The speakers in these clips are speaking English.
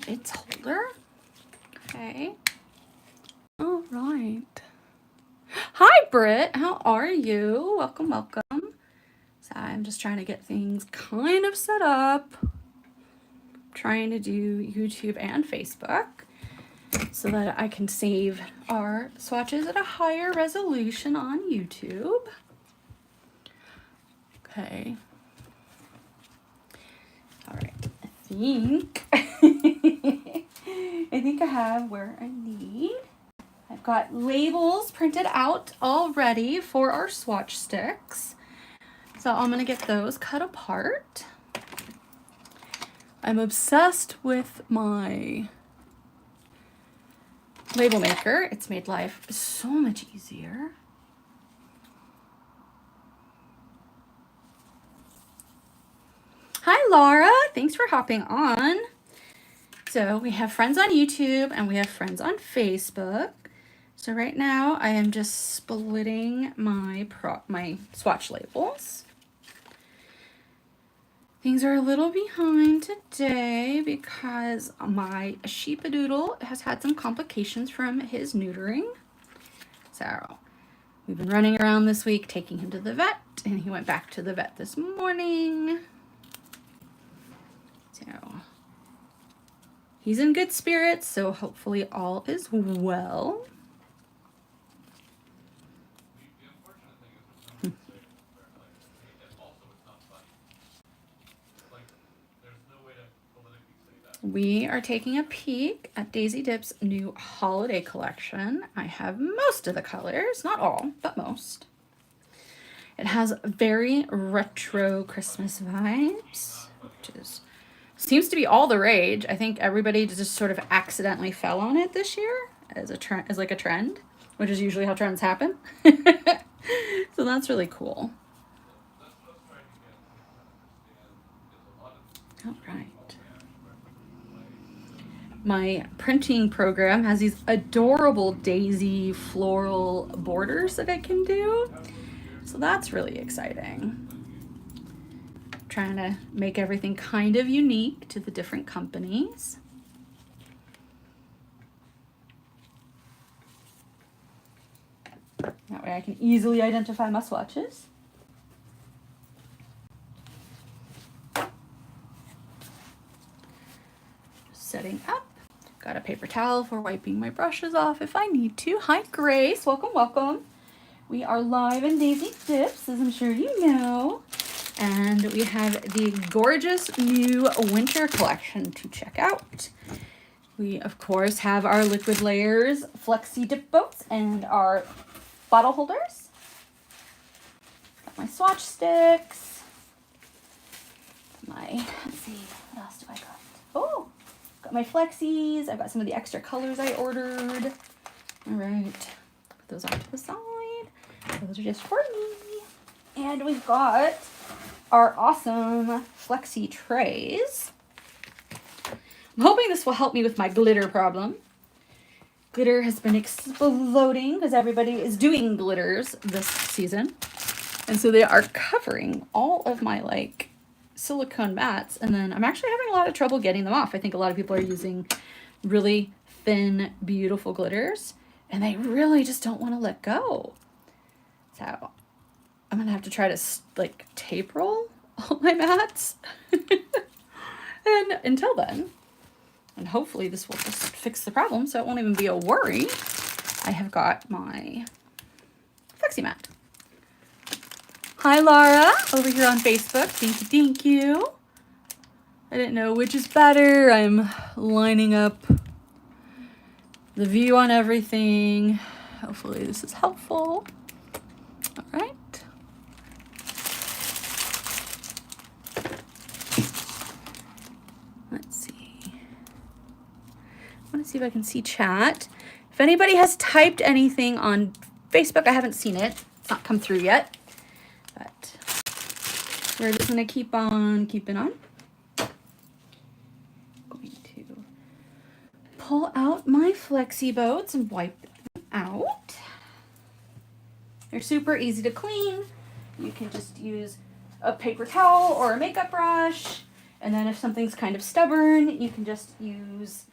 its holder. Okay. All right. Hi, Britt. How are you? Welcome, welcome. So I'm just trying to get things kind of set up. Trying to do YouTube and Facebook so that I can save our swatches at a higher resolution on YouTube. Okay. All right. I think I have where I need. I've got labels printed out already for our swatch sticks. So I'm going to get those cut apart. I'm obsessed with my label maker. It's made life so much easier. Hi, Laura. Thanks for hopping on. So we have friends on YouTube and we have friends on Facebook. So right now I am just splitting my swatch labels. Things are a little behind today because my sheepadoodle has had some complications from his neutering. So we've been running around this week taking him to the vet, and he went back to the vet this morning. So he's in good spirits, so hopefully all is well. We are taking a peek at Daisy Dip's new holiday collection. I have most of the colors, not all, but most. It has very retro Christmas vibes, which seems to be all the rage. I think everybody just sort of accidentally fell on it this year as a trend, as like a trend, which is usually how trends happen. So that's really cool. All right. My printing program has these adorable daisy floral borders that I can do. So that's really exciting. I'm trying to make everything kind of unique to the different companies. That way I can easily identify my swatches. Setting up. Got a paper towel for wiping my brushes off if I need to. Hi, Grace. Welcome, welcome. We are live in Daisy Dips, as I'm sure you know. And we have the gorgeous new winter collection to check out. We, of course, have our liquid layers, flexi dip boats, and our bottle holders. Got my swatch sticks. Let's see, what else do I got? Oh! Got my flexies. I've got some of the extra colors I ordered. All right, put those off to the side. Those are just for me. And we've got our awesome flexi trays. I'm hoping this will help me with my glitter problem. Glitter has been exploding because everybody is doing glitters this season. And so they are covering all of my silicone mats, and then I'm actually having a lot of trouble getting them off. I think a lot of people are using really thin, beautiful glitters, and they really just don't want to let go. So I'm gonna have to try to tape roll all my mats. And until then, and hopefully this will just fix the problem so it won't even be a worry, I have got my flexi mat. Hi, Laura, over here on Facebook. Thank you. I didn't know which is better. I'm lining up the view on everything. Hopefully this is helpful. All right. Let's see. I want to see if I can see chat. If anybody has typed anything on Facebook, I haven't seen it. It's not come through yet. But we're just going to keep on keeping on. Going to pull out my flexi boats and wipe them out. They're super easy to clean. You can just use a paper towel or a makeup brush And then if something's kind of stubborn, you can just use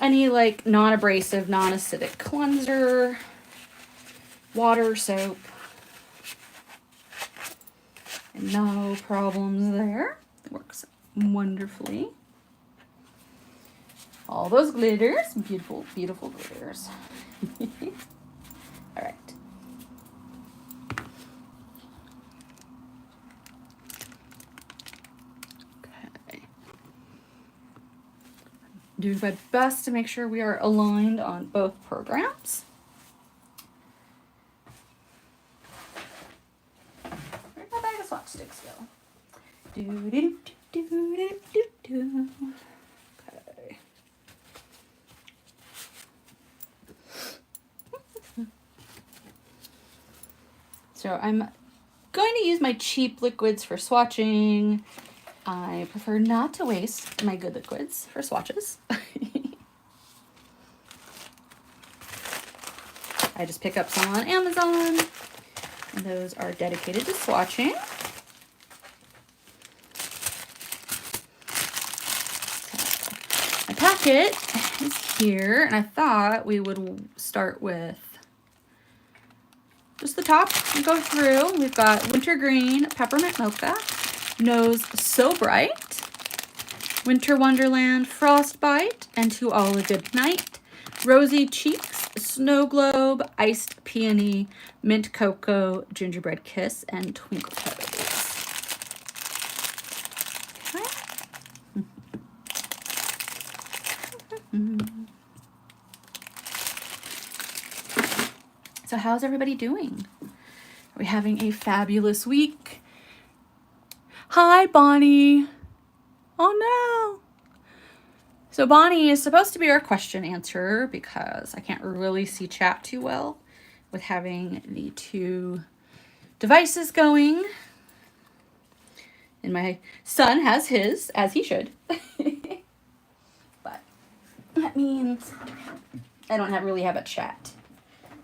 any like non-abrasive, non-acidic cleanser, water, soap. And no problems there. It works wonderfully. All those glitters, beautiful, beautiful glitters. All right. Okay. Doing my best to make sure we are aligned on both programs. Where'd my bag of swatch sticks go? Do. Okay. So I'm going to use my cheap liquids for swatching. I prefer not to waste my good liquids for swatches. I just pick up some on Amazon, and those are dedicated to swatching. My packet is here, and I thought we would start with just the top and go through. We've got Wintergreen, Peppermint Mocha, Nose So Bright, Winter Wonderland, Frostbite, and To All a Good Night, Rosy Cheeks, Snow Globe, Iced Peony, Mint Cocoa, Gingerbread Kiss, and Twinkle Toes. Okay. So how's everybody doing? Are we having a fabulous week? Hi, Bonnie. Oh no. So Bonnie is supposed to be our question answerer because I can't really see chat too well with having the two devices going. And my son has his, as he should. But that means I don't really have a chat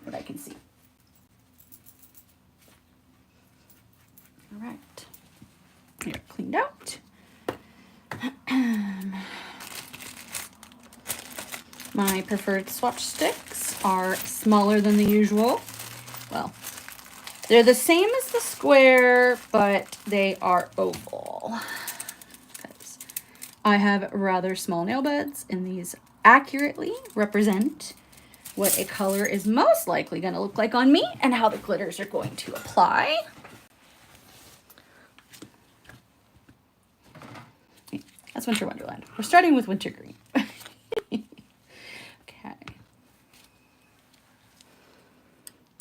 that I can see. All right. Here, cleaned out. My preferred swatch sticks are smaller than the usual. Well, they're the same as the square, but they are oval. Because I have rather small nail beds, and these accurately represent what a color is most likely going to look like on me and how the glitters are going to apply. That's Winter Wonderland. We're starting with Wintergreen. Okay.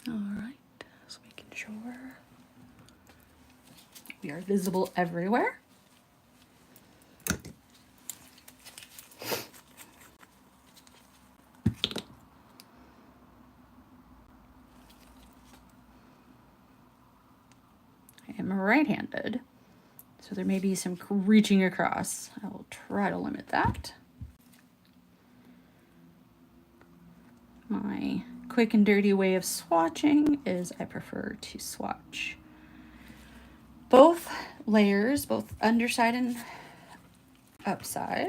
All right. Just making sure we are visible everywhere. I am right-handed, so there may be some reaching across. I will try to limit that. My quick and dirty way of swatching is I prefer to swatch both layers, both underside and upside,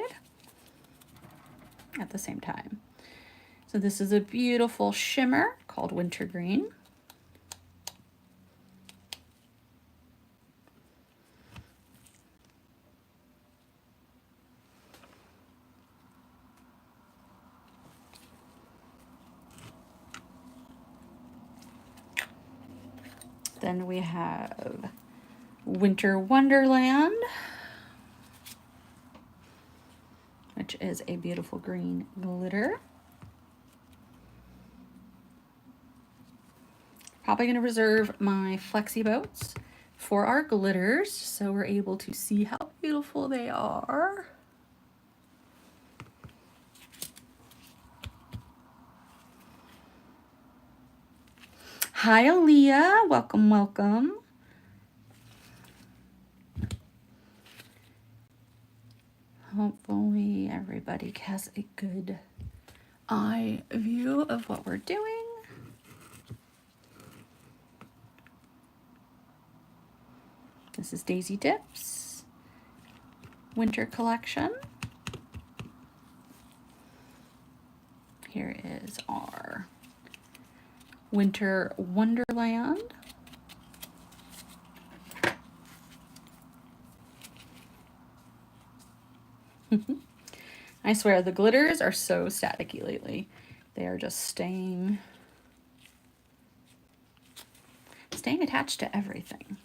at the same time. So this is a beautiful shimmer called Wintergreen. Then we have Winter Wonderland, which is a beautiful green glitter. Probably going to reserve my flexi boats for our glitters so we're able to see how beautiful they are. Hi, Aaliyah. Welcome, welcome. Hopefully everybody has a good eye view of what we're doing. This is Daisy Dips. winter collection. Here is our Winter Wonderland. I swear the glitters are so staticky lately. They are just staying attached to everything.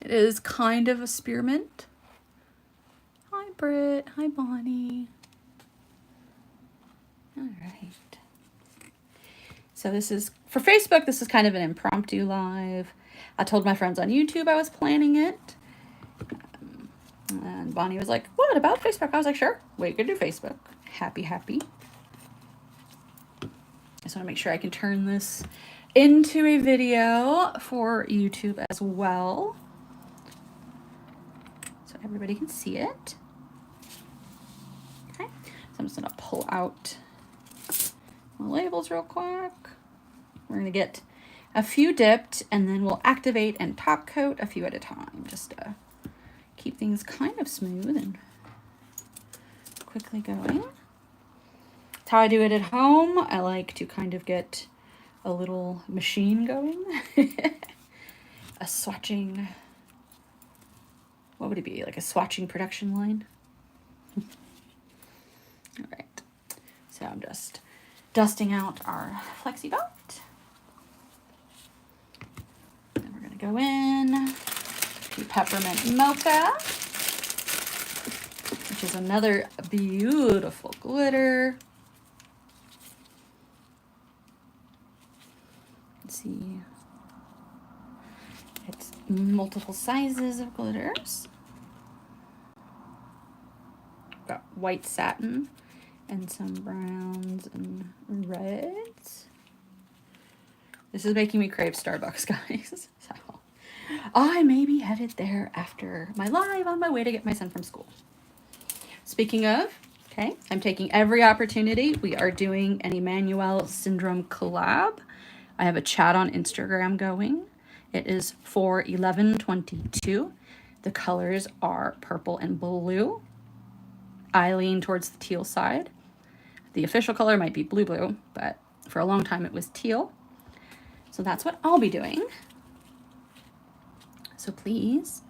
It is kind of a spearmint. Hi Britt, hi Bonnie. All right. So this is, for Facebook, this is kind of an impromptu live. I told my friends on YouTube I was planning it. And Bonnie was like, what about Facebook? I was like, sure, we could do Facebook. Happy, happy. I just want to make sure I can turn this into a video for YouTube as well, so everybody can see it. Okay, so I'm just going to pull out my labels real quick. We're going to get a few dipped, and then we'll activate and top coat a few at a time, just to keep things kind of smooth and quickly going. That's how I do it at home. I like to kind of get a little machine going. A swatching, what would it be? Like a swatching production line? All right, so I'm just dusting out our flexi belt. Then we're gonna go in to Peppermint Mocha, which is another beautiful glitter. Let's see, it's multiple sizes of glitters. Got white satin and some browns and reds. This is making me crave Starbucks, guys. So I may be headed there after my live on my way to get my son from school. Speaking of, okay, I'm taking every opportunity. We are doing an Emanuel Syndrome collab. I have a chat on Instagram going. It is for 11/22. The colors are purple and blue. I lean towards the teal side. The official color might be blue, but for a long time it was teal. So that's what I'll be doing. So please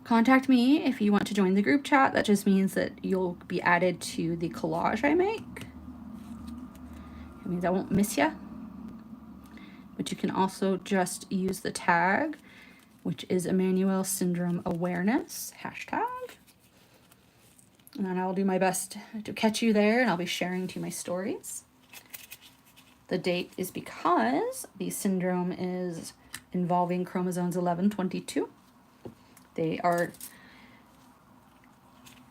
contact me if you want to join the group chat. That just means that you'll be added to the collage I make. It means I won't miss you. But you can also just use the tag, which is Emanuel Syndrome Awareness hashtag. And then I'll do my best to catch you there, and I'll be sharing to you my stories. The date is because the syndrome is involving chromosomes 11/22. They are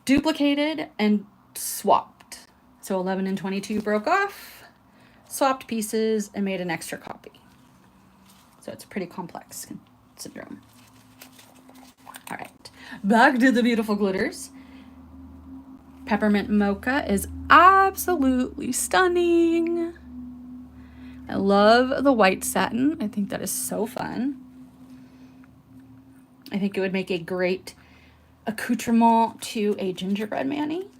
duplicated and swapped. So 11 and 22 broke off, swapped pieces, and made an extra copy. So it's a pretty complex syndrome. All right, back to the beautiful glitters. Peppermint Mocha is absolutely stunning. I love the white satin. I think that is so fun. I think it would make a great accoutrement to a gingerbread mani.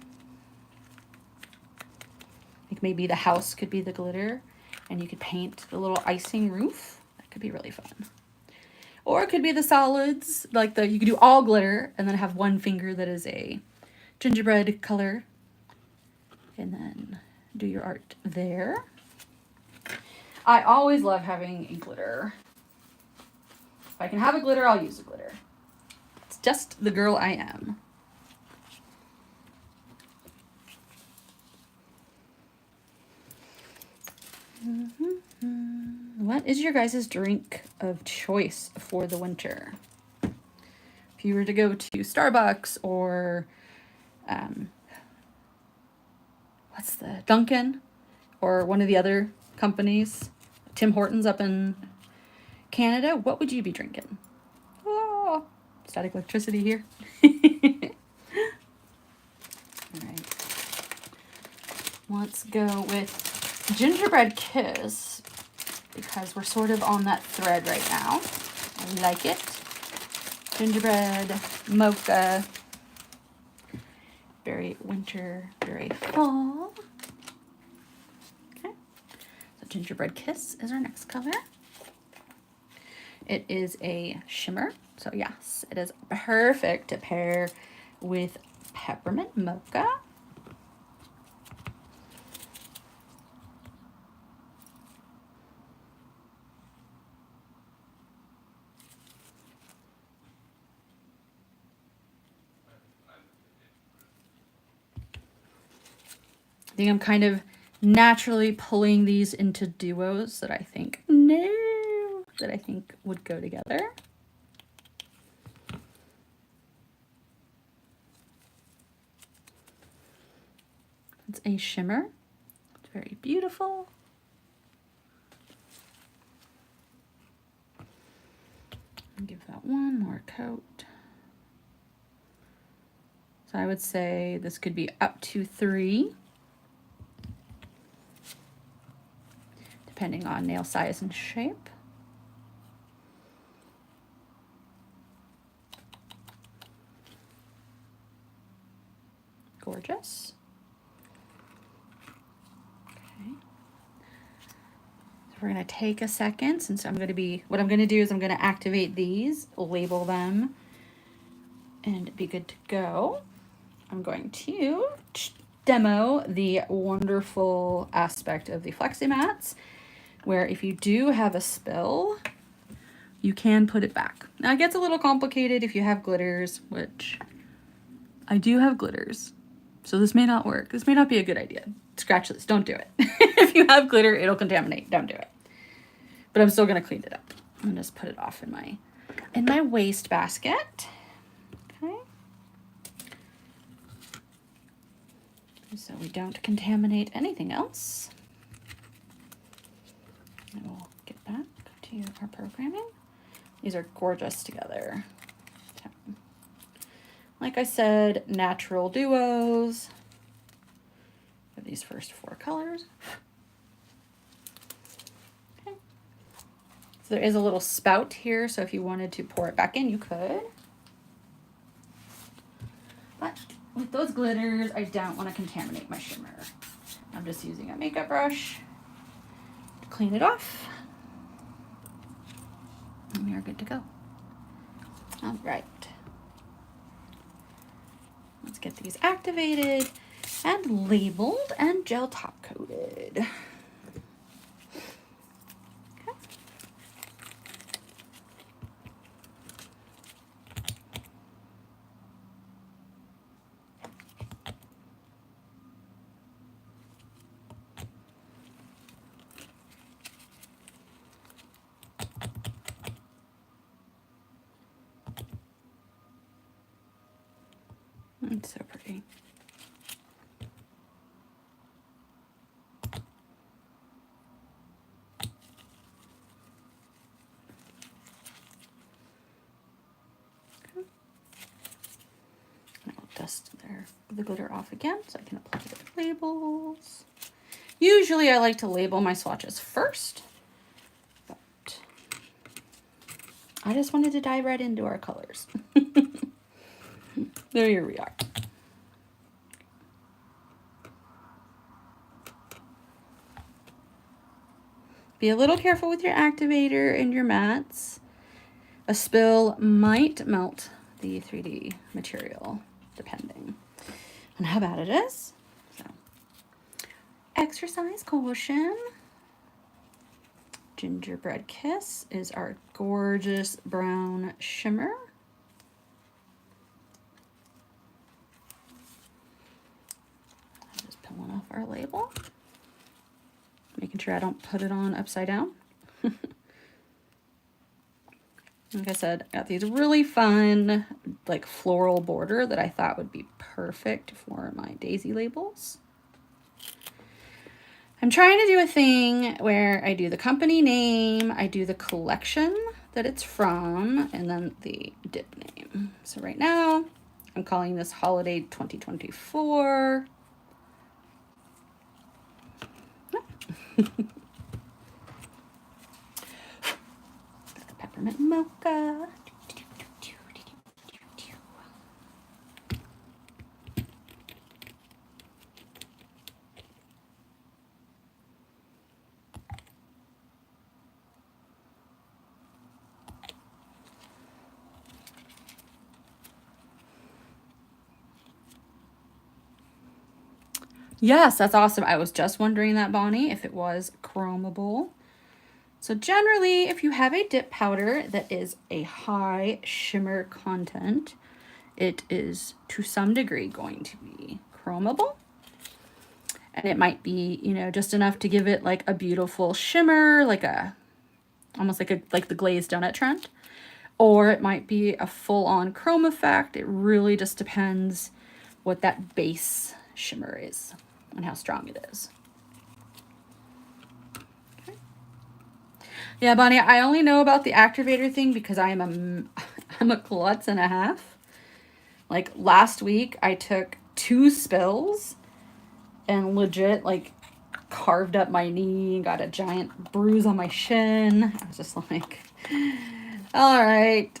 Like maybe the house could be the glitter and you could paint the little icing roof. That could be really fun. Or it could be the solids, like you could do all glitter and then have one finger that is a gingerbread color, and then do your art there. I always love having a glitter. If I can have a glitter, I'll use a glitter. It's just the girl I am. What is your guys' drink of choice for the winter? If you were to go to Starbucks or what's the Dunkin' or one of the other companies, Tim Hortons up in Canada, what would you be drinking? Oh, static electricity here. All right. Let's go with Gingerbread Kiss because we're sort of on that thread right now. I like it. gingerbread, mocha, very winter, very fall. Okay, so gingerbread kiss is our next color. It is a shimmer, so yes, it is perfect to pair with peppermint mocha. I think I'm kind of naturally pulling these into duos that I think would go together. It's a shimmer. It's very beautiful. I'll give that one more coat. So I would say this could be up to 3. Depending on nail size and shape. Gorgeous. Okay. So we're going to take a second, since what I'm going to do is I'm going to activate these, label them, and be good to go. I'm going to demo the wonderful aspect of the Flexi Mats, where if you do have a spill, you can put it back. Now it gets a little complicated if you have glitters, which I do have glitters. So this may not work. This may not be a good idea. Scratch this, don't do it. If you have glitter, it'll contaminate, don't do it. But I'm still gonna clean it up. I'm gonna just put it off in my waste basket. Okay. So we don't contaminate anything else. And we'll get back to our programming. These are gorgeous together. So, like I said, natural duos for these first 4 colors. Okay. So there is a little spout here, so if you wanted to pour it back in, you could. But with those glitters, I don't want to contaminate my shimmer. I'm just using a makeup brush to clean it off. And we are good to go. All right. Let's get these activated and labeled and gel top coated. Okay. It's so pretty. Okay. I will dust the glitter off again so I can apply the labels. Usually I like to label my swatches first, but I just wanted to dive right into our colors. There we are. Be a little careful with your activator and your mats. A spill might melt the 3D material, depending on how bad it is. So, exercise caution. Gingerbread Kiss is our gorgeous brown shimmer. I'm just pulling off our label, making sure I don't put it on upside down. Like I said, I got these really fun, like floral border that I thought would be perfect for my daisy labels. I'm trying to do a thing where I do the company name, I do the collection that it's from, and then the dip name. So right now, I'm calling this Holiday 2024. Peppermint mocha. Yes, that's awesome. I was just wondering that, Bonnie, if it was chromable. So generally, if you have a dip powder that is a high shimmer content, it is to some degree going to be chromable. And it might be, you know, just enough to give it like a beautiful shimmer, like a, almost like the glazed donut trend. Or it might be a full-on chrome effect. It really just depends what that base shimmer is and how strong it is. Okay. Yeah, Bonnie, I only know about the activator thing because I'm a klutz and a half. Like last week, I took 2 spills and legit like carved up my knee, got a giant bruise on my shin. I was just like, all right,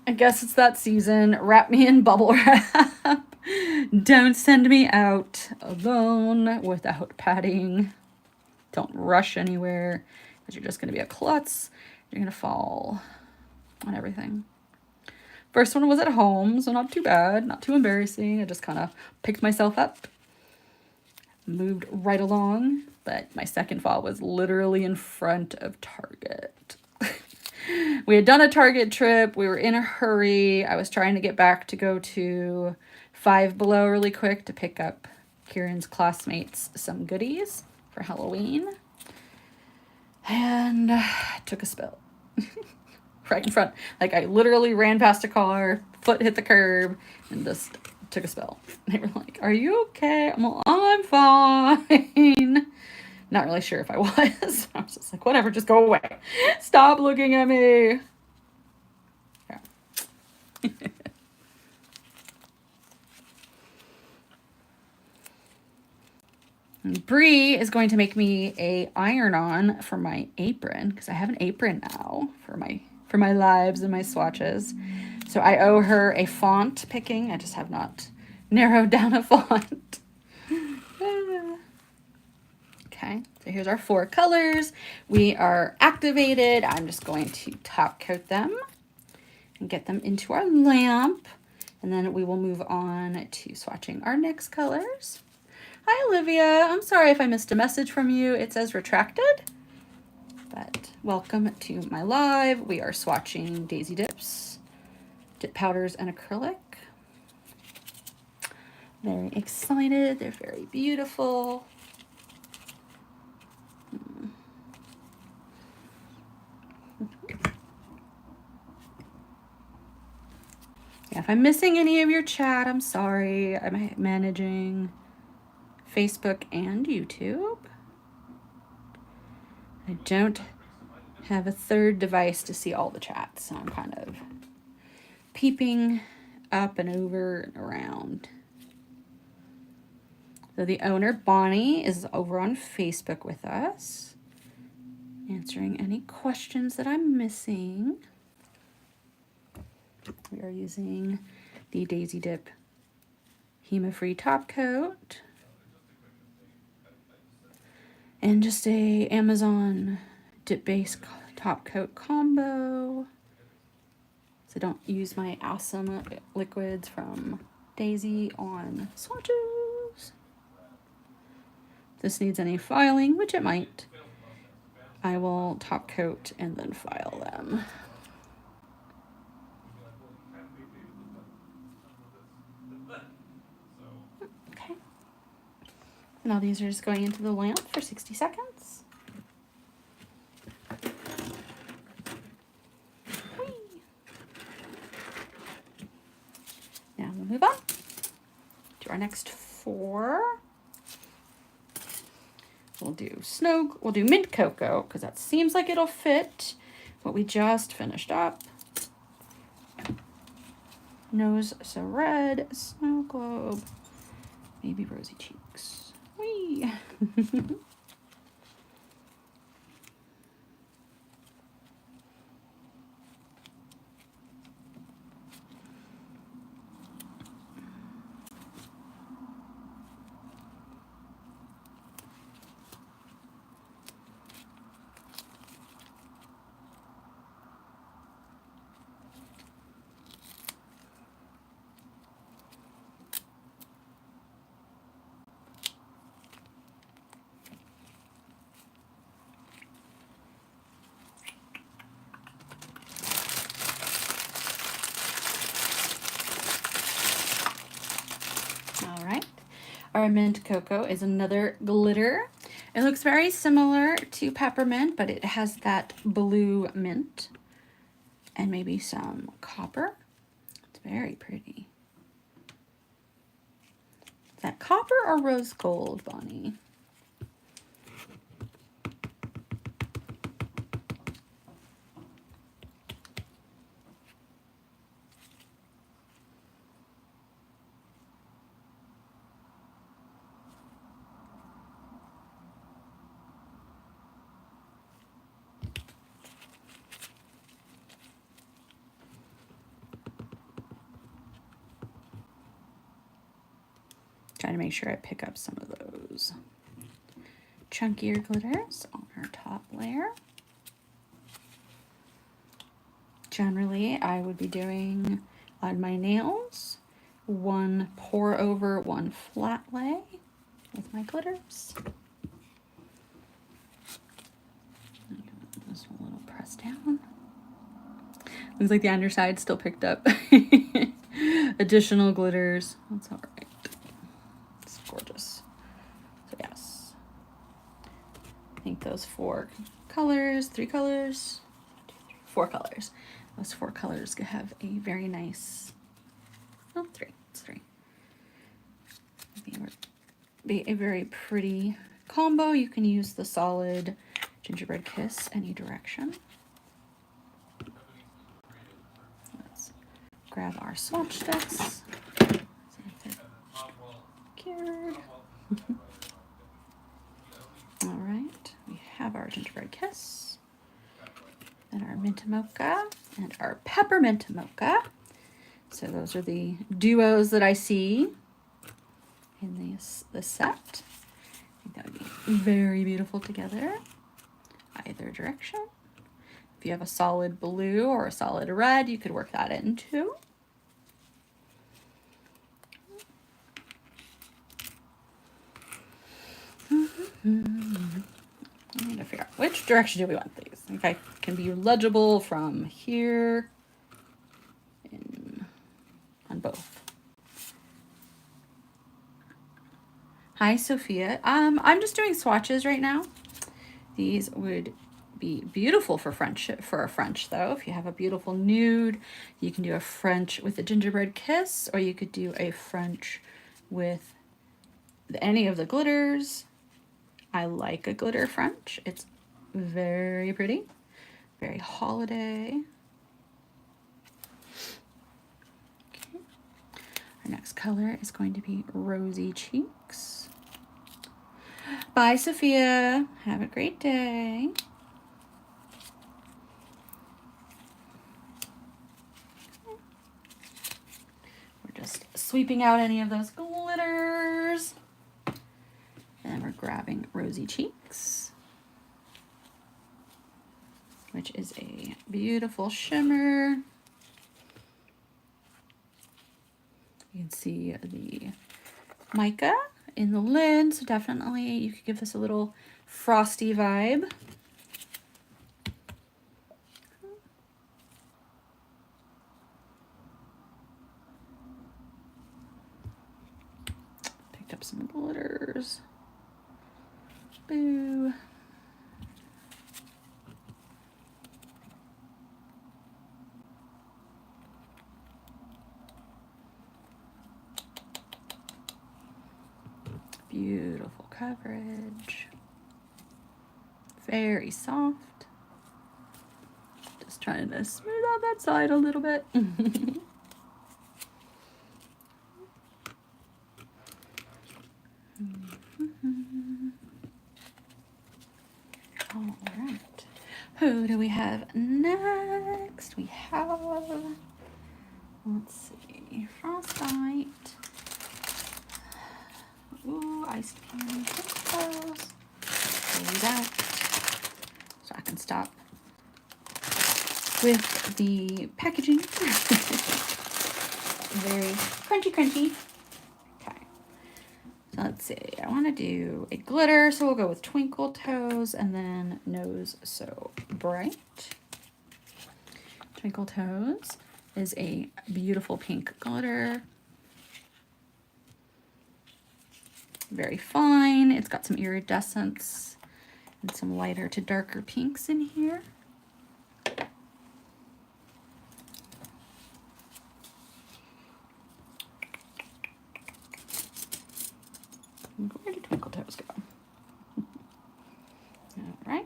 I guess it's that season. Wrap me in bubble wrap. Don't send me out alone without padding. Don't rush anywhere because you're just going to be a klutz. You're going to fall on everything. First one was at home, so not too bad, not too embarrassing. I just kind of picked myself up, moved right along, but my second fall was literally in front of Target. We had done a Target trip. We were in a hurry. I was trying to get back to go to Five Below really quick to pick up Kieran's classmates some goodies for Halloween. And took a spill. Right in front. Like I literally ran past a car, foot hit the curb, and just took a spill. They were like, "Are you okay?" I'm like, "I'm fine." Not really sure if I was. I was just like, whatever, just go away. Stop looking at me. Yeah. Bree is going to make me a iron-on for my apron because I have an apron now for my lives and my swatches. So I owe her a font picking. I just have not narrowed down a font. Okay, so here's our 4 colors. We are activated. I'm just going to top coat them and get them into our lamp. And then we will move on to swatching our next colors. Hi, Olivia. I'm sorry if I missed a message from you. It says retracted, but welcome to my live. We are swatching Daisy Dips, dip powders, and acrylic. Very excited. They're very beautiful. Yeah, if I'm missing any of your chat, I'm sorry. I'm managing Facebook and YouTube. I don't have a third device to see all the chats, so I'm kind of peeping up and over and around. So the owner, Bonnie, is over on Facebook with us, answering any questions that I'm missing. We are using the Daisy Dip Hema-free top coat and just a Amazon dip base top coat combo. So don't use my awesome liquids from Daisy on swatches. If this needs any filing, which it might, I will top coat and then file them. Okay. Now these are just going into the lamp for 60 seconds. Whee! Now we'll move on to our next 4. We'll do mint cocoa because that seems like it'll fit what we just finished up. Nose so red, snow globe, maybe rosy cheeks. Whee! Our mint cocoa is another glitter. It looks very similar to peppermint, but it has that blue mint and maybe some copper. It's very pretty. Is that copper or rose gold, Bonnie? Trying to make sure I pick up some of those chunkier glitters on our top layer. Generally, I would be doing on my nails, one pour over, one flat lay with my glitters. This one a little press down. Looks like the underside still picked up additional glitters. That's all right. It's gorgeous. So yes, I think those four colors, three colors, 4 colors. Those 4 colors could have a very nice, oh, 3, it's 3. Be a very pretty combo. You can use the solid gingerbread kiss any direction. Let's grab our swatch sticks. Cured. All right, we have our gingerbread kiss, and our mint mocha, and our peppermint mocha. So those are the duos that I see in this set. I think that would be very beautiful together, either direction. If you have a solid blue or a solid red, you could work that in too. I need to figure out which direction do we want these. Okay, can be legible from here on both. Hi, Sophia. I'm just doing swatches right now. These would be beautiful for a French though. If you have a beautiful nude, you can do a French with a gingerbread kiss, or you could do a French with any of the glitters. I like a glitter French. It's very pretty, very holiday. Okay. Our next color is going to be Rosy Cheeks. Bye, Sophia. Have a great day. We're just sweeping out any of those glitters. And we're grabbing Rosy Cheeks, which is a beautiful shimmer. You can see the mica in the lid, so definitely you could give this a little frosty vibe. Picked up some glitters. Boo. Beautiful coverage. Very soft. Just trying to smooth out that side a little bit. All right. Who do we have next? We have, let's see, Frostbite. Ooh, iced candy crystals. Do that. So I can stop with the packaging. Very crunchy, crunchy. Okay. So let's see. I want to do a glitter, so we'll go with Twinkle Toes and then Nose So Bright. Twinkle Toes is a beautiful pink glitter. very fine. It's got some iridescence and some lighter to darker pinks in here. Where did Twinkle Toes go? All right.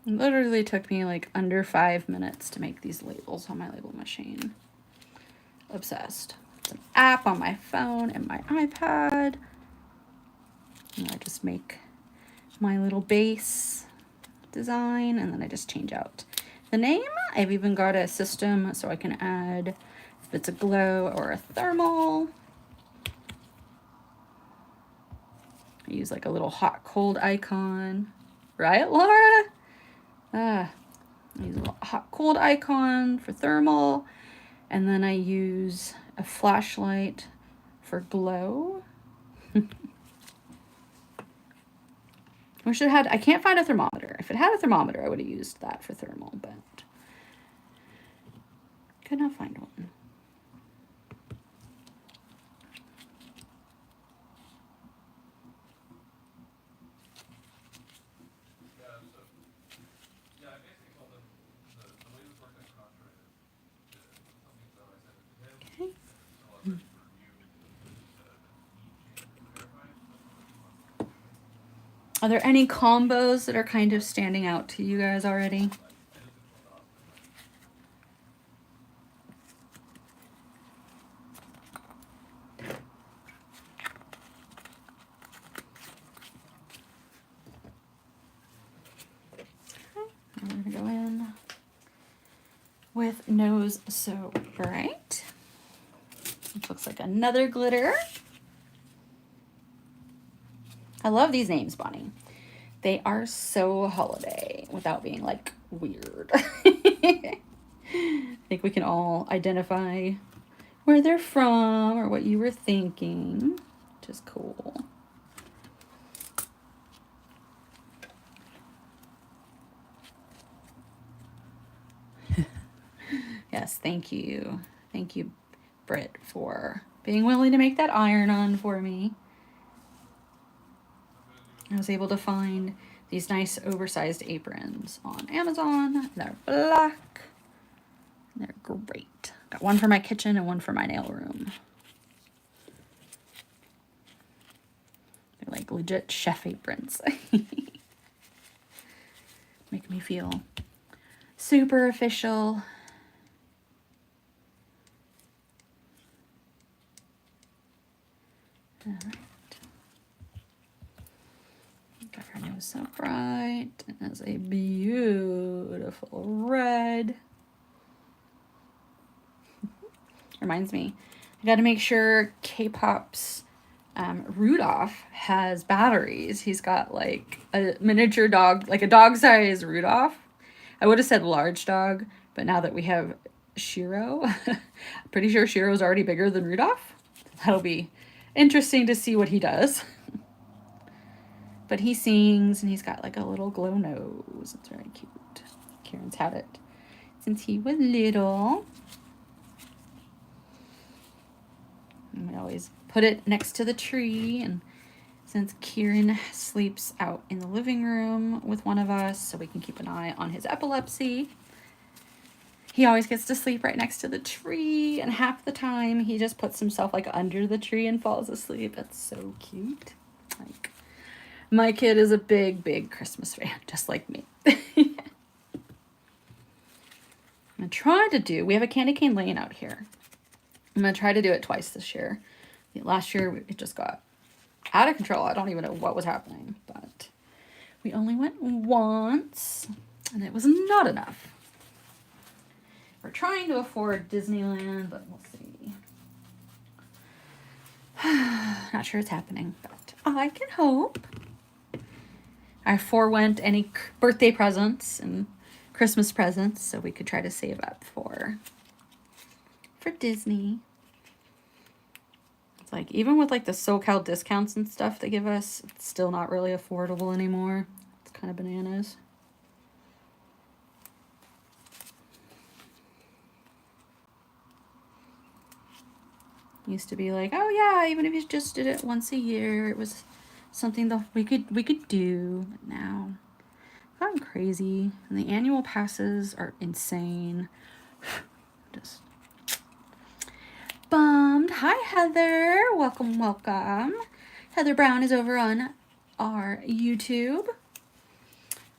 It literally took me like under 5 minutes to make these labels on my label machine. Obsessed. It's an app on my phone and my iPad. And I just make my little base design and then I just change out the name. I've even got a system so I can add if it's a glow or a thermal. I use like a little hot cold icon. Right, Laura? I use a little hot cold icon for thermal. And then I use a flashlight for glow. Wish it had, I can't find a thermometer. If it had a thermometer, I would have used that for thermal, but could not find one. Are there any combos that are kind of standing out to you guys already? We're gonna go in with Nose So Bright. It looks like another glitter. I love these names, Bonnie. They are so holiday without being like weird. I think we can all identify where they're from or what you were thinking, which is cool. Yes, thank you. Thank you, Britt, for being willing to make that iron-on for me. I was able to find these nice oversized aprons on Amazon. They're black. They're great. Got one for my kitchen and one for my nail room. They're like legit chef aprons. Make me feel super official. All right. Got her nose so bright. It has a beautiful red. Reminds me, I got to make sure K-Pop's Rudolph has batteries. He's got like a miniature dog, like a dog-sized Rudolph. I would have said large dog, but now that we have Shiro, I'm pretty sure Shiro's already bigger than Rudolph. That'll be interesting to see what he does. But he sings and he's got like a little glow nose. It's very cute. Kieran's had it since he was little. And we always put it next to the tree. And since Kieran sleeps out in the living room with one of us, so we can keep an eye on his epilepsy, he always gets to sleep right next to the tree. And half the time he just puts himself like under the tree and falls asleep. It's so cute. Like, my kid is a big, big Christmas fan, just like me. I'm trying to do, we have a candy cane lane out here. I'm going to try to do it twice this year. Last year, it just got out of control. I don't even know what was happening, but we only went once, and it was not enough. We're trying to afford Disneyland, but we'll see. Not sure it's happening, but I can hope. I forewent any birthday presents and Christmas presents so we could try to save up for Disney. It's like, even with like the SoCal discounts and stuff they give us, it's still not really affordable anymore. It's kind of bananas. Used to be like, oh yeah, even if you just did it once a year, it was something that we could do. But now, gotten crazy, and the annual passes are insane. Just bummed. Hi Heather, welcome, welcome. Heather Brown is over on our YouTube.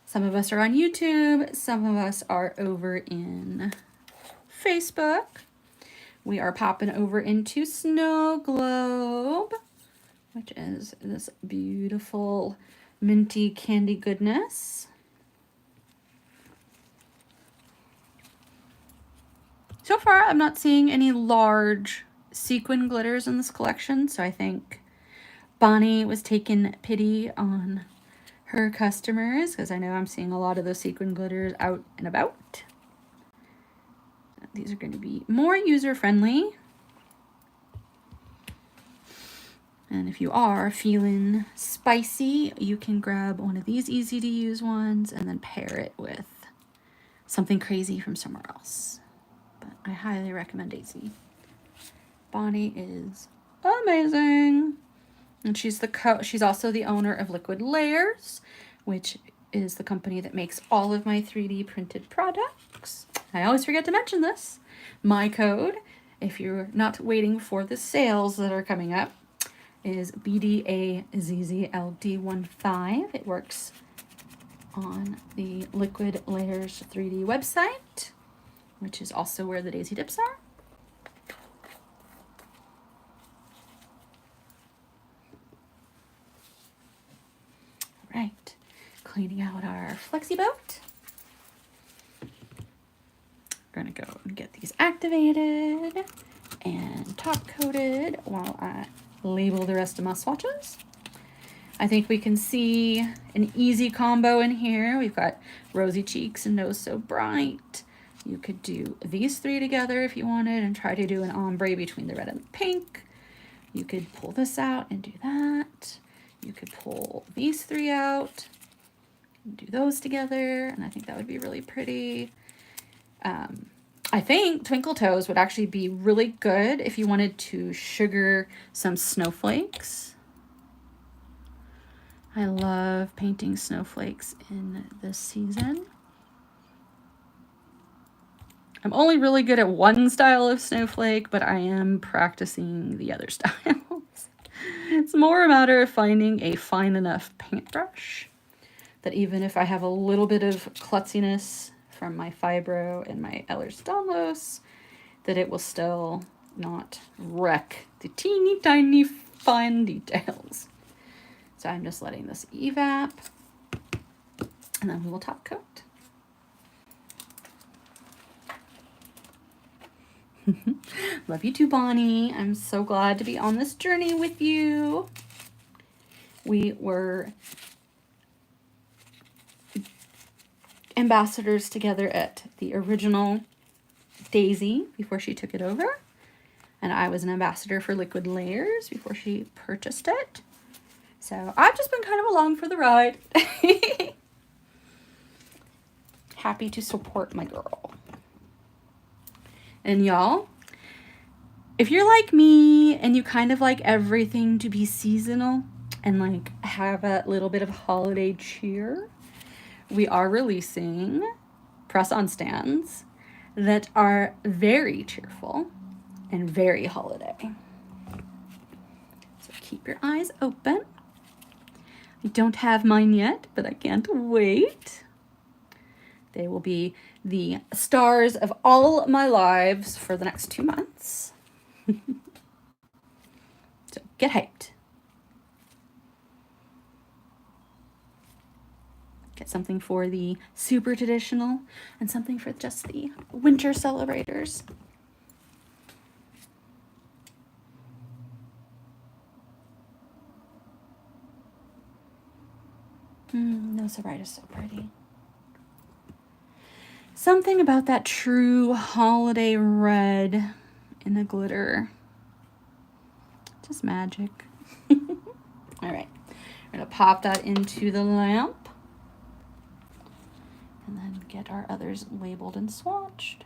Some of us are on YouTube, some of us are over in Facebook. We are popping over into Snow Globe, which is this beautiful minty candy goodness. So far, I'm not seeing any large sequin glitters in this collection, so I think Bonnie was taking pity on her customers, because I know I'm seeing a lot of those sequin glitters out and about. These are going to be more user-friendly. And if you are feeling spicy, you can grab one of these easy-to-use ones and then pair it with something crazy from somewhere else. But I highly recommend Daisy. Bonnie is amazing. And she's also the owner of Liquid Layers, which is the company that makes all of my 3D printed products. I always forget to mention this. My code, if you're not waiting for the sales that are coming up, is BDAZZLD15. It works on the Liquid Layers 3D website, which is also where the Daisy Dips are. All right, cleaning out our Flexi Boat. We're gonna go and get these activated and top coated while I label the rest of my swatches. I think we can see an easy combo in here. We've got Rosy Cheeks and Nose So Bright. You could do these three together if you wanted and try to do an ombre between the red and the pink. You could pull this out and do that. You could pull these three out and do those together, and I think that would be really pretty. I think Twinkle Toes would actually be really good if you wanted to sugar some snowflakes. I love painting snowflakes in this season. I'm only really good at one style of snowflake, but I am practicing the other styles. It's more a matter of finding a fine enough paintbrush that even if I have a little bit of klutziness from my Fibro and my Ehlers-Danlos, that it will still not wreck the teeny tiny fine details. So I'm just letting this evap, and then we will top coat. Love you too, Bonnie. I'm so glad to be on this journey with you. We were ambassadors together at the original Daisy before she took it over, and I was an ambassador for Liquid Layers before she purchased it. So I've just been kind of along for the ride. Happy to support my girl. And y'all, if you're like me and you kind of like everything to be seasonal and like have a little bit of holiday cheer, we are releasing press-on stands that are very cheerful and very holiday. So keep your eyes open. I don't have mine yet, but I can't wait. They will be the stars of all my lives for the next 2 months. So get hyped. Get something for the super traditional and something for just the winter celebrators. No, So Bright is so pretty. Something about that true holiday red in a glitter. Just magic. All right, we're gonna pop that into the lamp and then get our others labeled and swatched.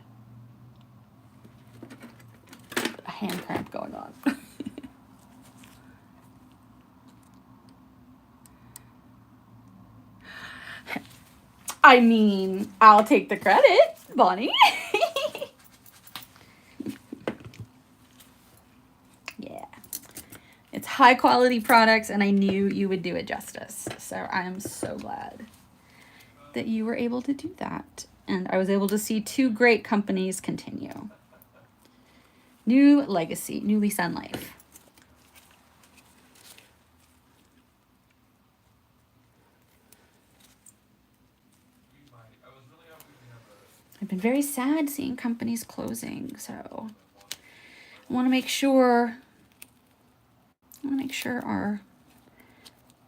A hand cramp going on. I mean, I'll take the credit, Bonnie. Yeah. It's high quality products, and I knew you would do it justice. So I am so glad that you were able to do that. And I was able to see two great companies continue. New legacy, new lease on life. I've been very sad seeing companies closing, so I want to make sure our,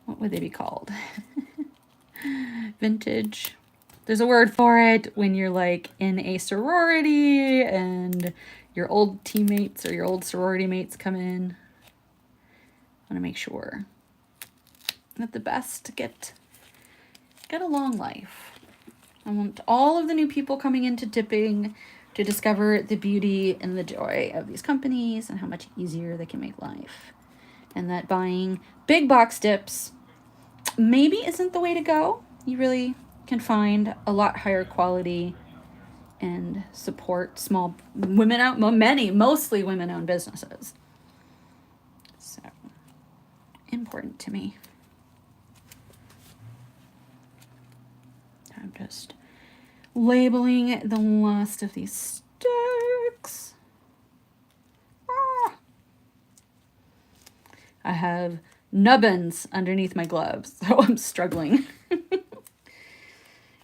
what would they be called? Vintage. There's a word for it when you're like in a sorority and your old teammates or your old sorority mates come in. I want to make sure that the best get a long life. I want all of the new people coming into dipping to discover the beauty and the joy of these companies and how much easier they can make life. And that buying big box dips maybe isn't the way to go. You really can find a lot higher quality and support small mostly women-owned businesses. So important to me. I'm just labeling the last of these sticks. I have nubbins underneath my gloves, so I'm struggling.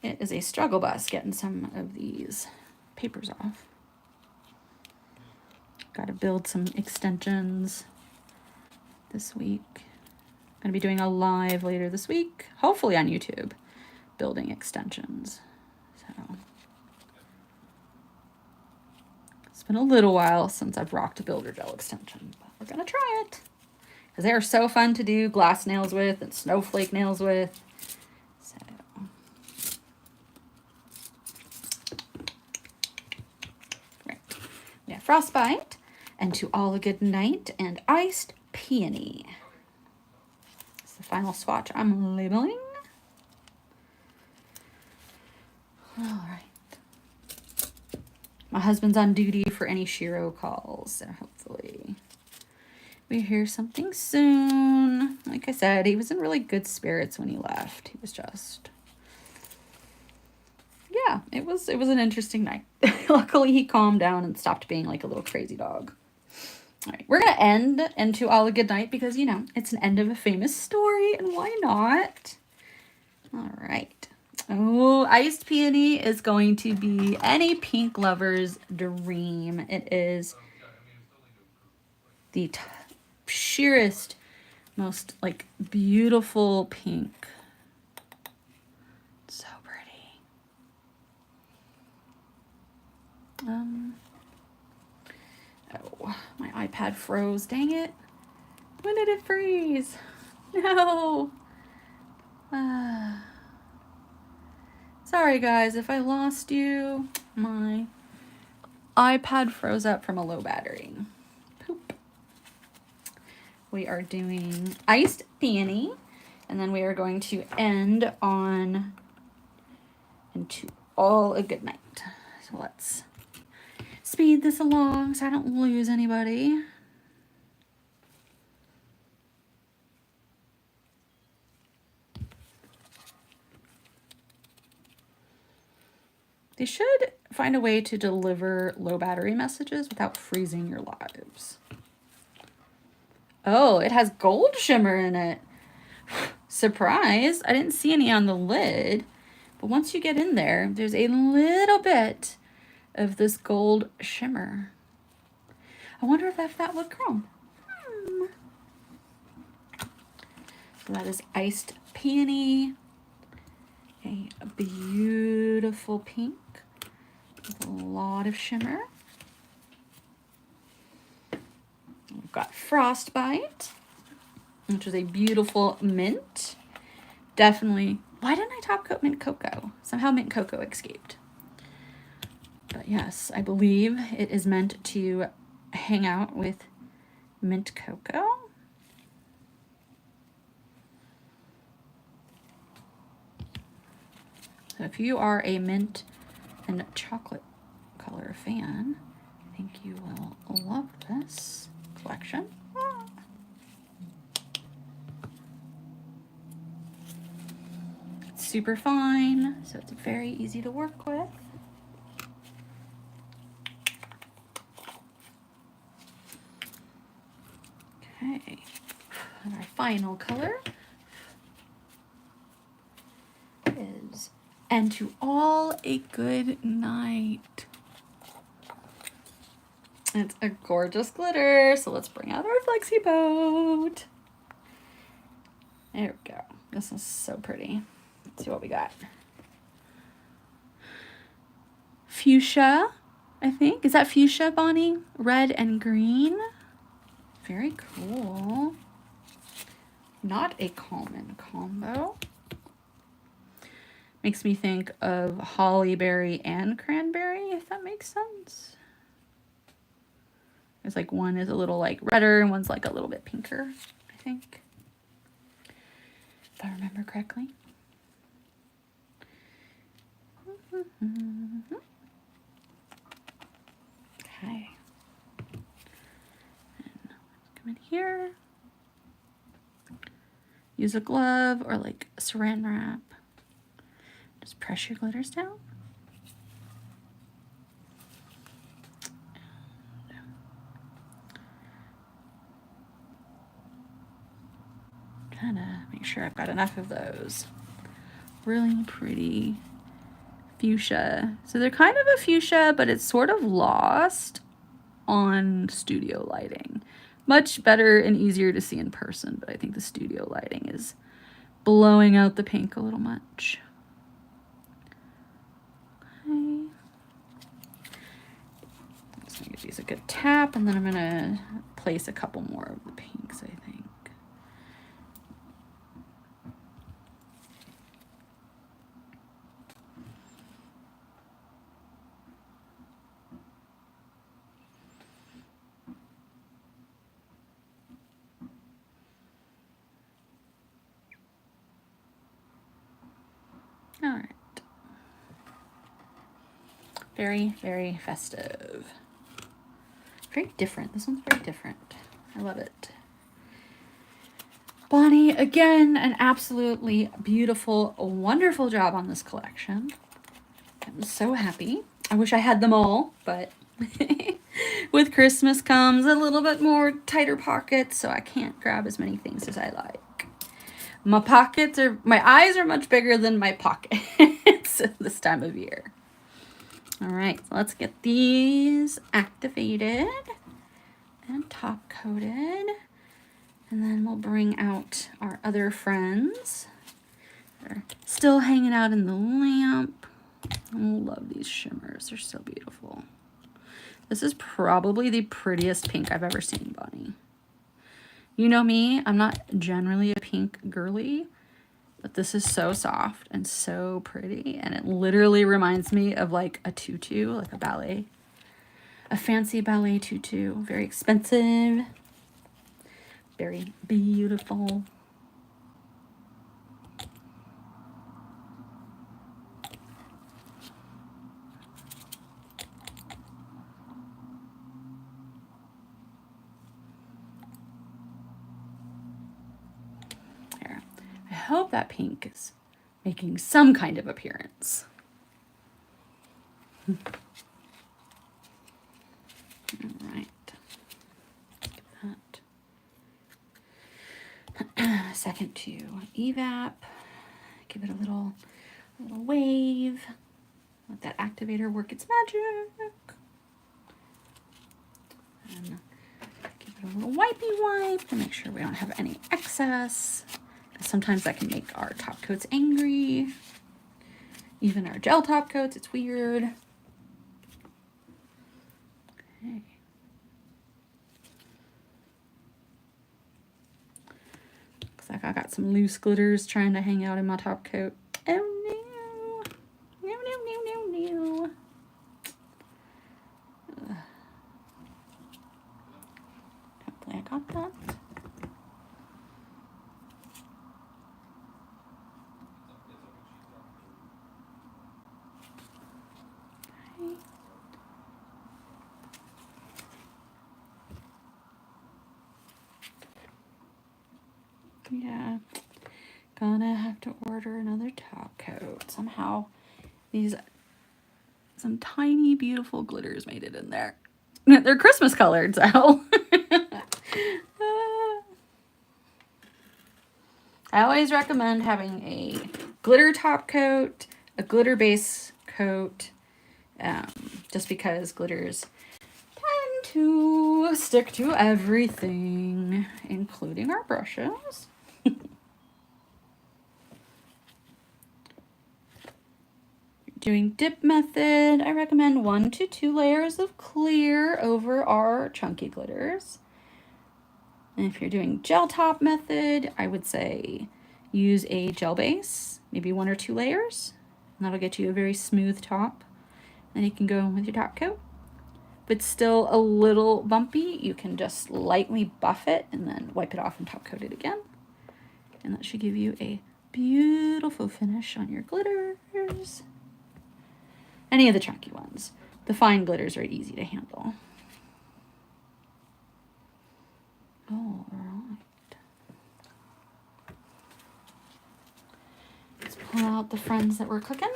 It is a struggle bus getting some of these papers off. Got to build some extensions this week. Going to be doing a live later this week, hopefully on YouTube, building extensions. So it's been a little while since I've rocked a builder gel extension, but we're going to try it because they are so fun to do glass nails with and snowflake nails with. So right. We have frostbite and to all a good night and iced peony. It's the final swatch I'm labeling. All right. My husband's on duty for any Shiro calls, so hopefully we hear something soon. Like I said, he was in really good spirits when he left. He was just, yeah, it was an interesting night. Luckily, he calmed down and stopped being like a little crazy dog. All right, we're going to end into all a good night because, you know, it's an end of a famous story, and why not? All right. Oh, iced peony is going to be any pink lover's dream. It is the sheerest, most like beautiful pink. So pretty. Oh, my iPad froze. Dang it. When did it freeze? No. Sorry guys, if I lost you, my iPad froze up from a low battery. Poop. We are doing iced peony, and then we are going to end on into all a good night. So let's speed this along so I don't lose anybody. They should find a way to deliver low battery messages without freezing your lives. Oh, it has gold shimmer in it. Surprise! I didn't see any on the lid. But once you get in there, there's a little bit of this gold shimmer. I wonder if that would chrome. So that is iced peony. A beautiful pink with a lot of shimmer. We've got frostbite, which is a beautiful mint. Definitely. Why didn't I top coat mint cocoa? Somehow mint cocoa escaped. But yes, I believe it is meant to hang out with mint cocoa. So if you are a mint and chocolate color fan, I think you will love this collection. It's super fine, so it's very easy to work with. Okay, and our final color is "And to All a Good Night." It's a gorgeous glitter, so let's bring out our flexi boat. There we go. This is so pretty. Let's see what we got. Fuchsia, I think. Is that fuchsia, Bonnie? Red and green. Very cool. Not a common combo. Makes me think of holly berry and cranberry, if that makes sense. It's like one is a little like redder and one's like a little bit pinker, I think. If I remember correctly. Okay. And come in here. Use a glove or like saran wrap. Just press your glitters down. Kind of make sure I've got enough of those. Really pretty fuchsia. So they're kind of a fuchsia, but it's sort of lost on studio lighting. Much better and easier to see in person, but I think the studio lighting is blowing out the pink a little much. Okay. So I'm gonna give these a good tap, and then I'm gonna place a couple more of the pinks, I think. All right. Very, very festive. Very different. This one's very different. I love it. Bonnie, again, an absolutely beautiful, wonderful job on this collection. I'm so happy. I wish I had them all, but with Christmas comes a little bit more tighter pockets, so I can't grab as many things as I like. My eyes are much bigger than my pockets this time of year. All right, so let's get these activated and top coated. And then we'll bring out our other friends. They're still hanging out in the lamp. I love these shimmers, they're so beautiful. This is probably the prettiest pink I've ever seen, Bonnie. You know me, I'm not generally a pink girly, but this is so soft and so pretty, and it literally reminds me of like a tutu, like a fancy ballet tutu. Very expensive, very beautiful. I hope that pink is making some kind of appearance. All right. Give that a second to evap. Give it a little wave. Let that activator work its magic. And give it a little wipey wipe to make sure we don't have any excess. Sometimes that can make our top coats angry. Even our gel top coats, it's weird. Okay. Looks like I got some loose glitters trying to hang out in my top coat. Oh no. No, no, no, no, no. Hopefully I got that. Gonna have to order another top coat. Somehow some tiny beautiful glitters made it in there. They're Christmas colored, so. I always recommend having a glitter top coat, a glitter base coat, just because glitters tend to stick to everything, including our brushes. Doing dip method, I recommend 1 to 2 layers of clear over our chunky glitters. And if you're doing gel top method, I would say use a gel base, maybe 1 or 2 layers, and that'll get you a very smooth top. Then you can go with your top coat. If it's still a little bumpy, you can just lightly buff it and then wipe it off and top coat it again. And that should give you a beautiful finish on your glitters. Any of the chunky ones. The fine glitters are easy to handle. All right. Let's pull out the friends that we're cooking.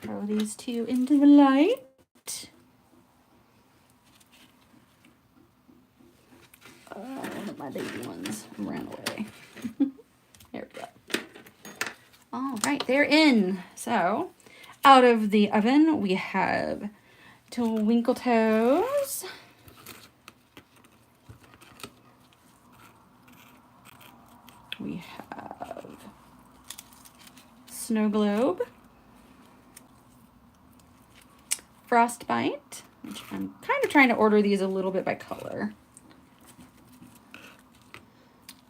Throw these 2 into the light. One of my baby ones ran away. There we go. All right, they're in. So, out of the oven, we have Twinkle Toes. We have Snow Globe. Frostbite, which I'm kind of trying to order these a little bit by color.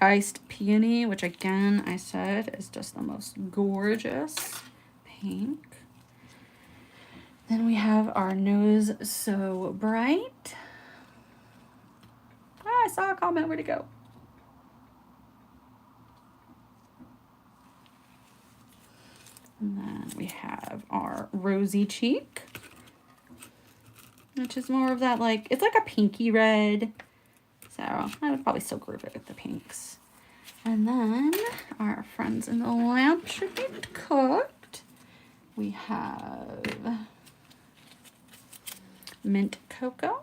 Iced Peony, which again I said is just the most gorgeous pink. Then we have our Nose So Bright. Ah, I saw a comment, where'd it go? And then we have our Rosy Cheek, which is more of that, like, it's like a pinky red. So I would probably still group it with the pinks. And then our friends in the lamp should be cooked. We have Mint Cocoa.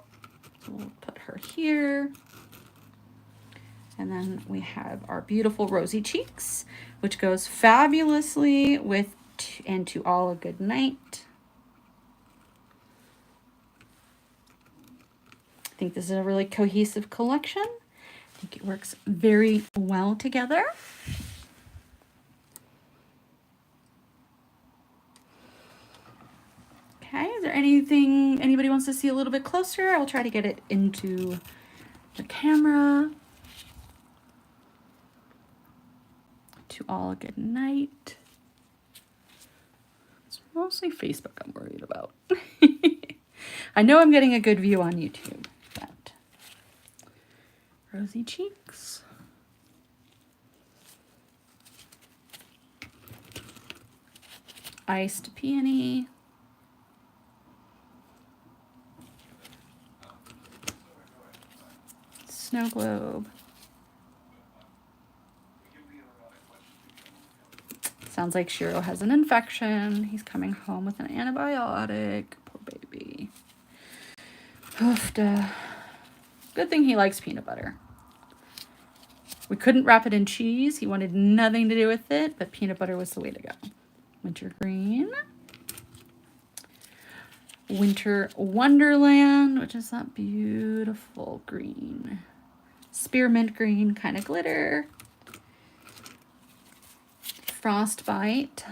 So we'll put her here. And then we have our beautiful Rosy Cheeks, which goes fabulously with And To All a Good Night. I think this is a really cohesive collection. I think it works very well together. Okay, is there anything anybody wants to see a little bit closer? I'll try to get it into the camera. To All a Good Night. It's mostly Facebook I'm worried about. I know I'm getting a good view on YouTube. But Rosy Cheeks. Iced Peony. Snow Globe. Sounds like Shiro has an infection. He's coming home with an antibiotic. Poor baby. Oofda. Good thing he likes peanut butter. We couldn't wrap it in cheese. He wanted nothing to do with it, but peanut butter was the way to go. Winter Green. Winter Wonderland, which is that beautiful green. Spearmint green kind of glitter. Frostbite,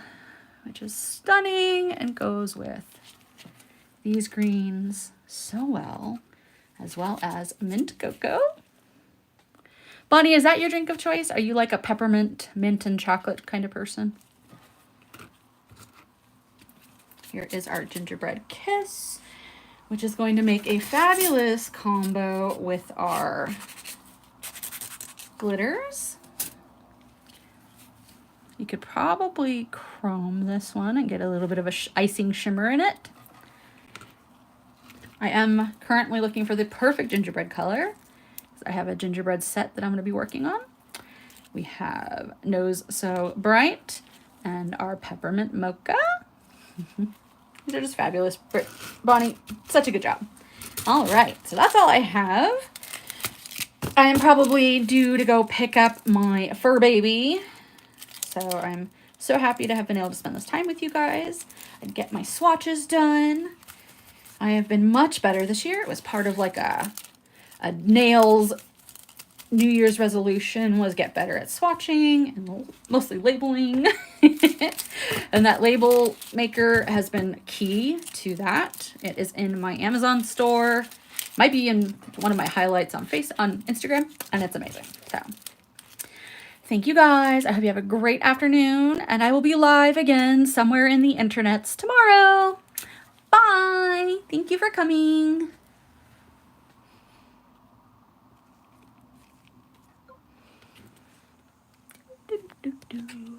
which is stunning and goes with these greens so well as Mint Cocoa. Bonnie, is that your drink of choice? Are you like a peppermint, mint, and chocolate kind of person? Here is our Gingerbread Kiss, which is going to make a fabulous combo with our glitters. You could probably chrome this one and get a little bit of a icing shimmer in it. I am currently looking for the perfect gingerbread color. I have a gingerbread set that I'm going to be working on. We have Nose So Bright and our Peppermint Mocha. These are just fabulous. Bonnie, such a good job. All right, so that's all I have. I am probably due to go pick up my fur baby. So I'm so happy to have been able to spend this time with you guys and get my swatches done. I have been much better this year. It was part of like a nails New Year's resolution was get better at swatching and mostly labeling. And that label maker has been key to that. It is in my Amazon store. Might be in one of my highlights on Instagram, and it's amazing. So thank you guys. I hope you have a great afternoon, and I will be live again somewhere in the internets tomorrow. Bye. Thank you for coming. Do, do, do.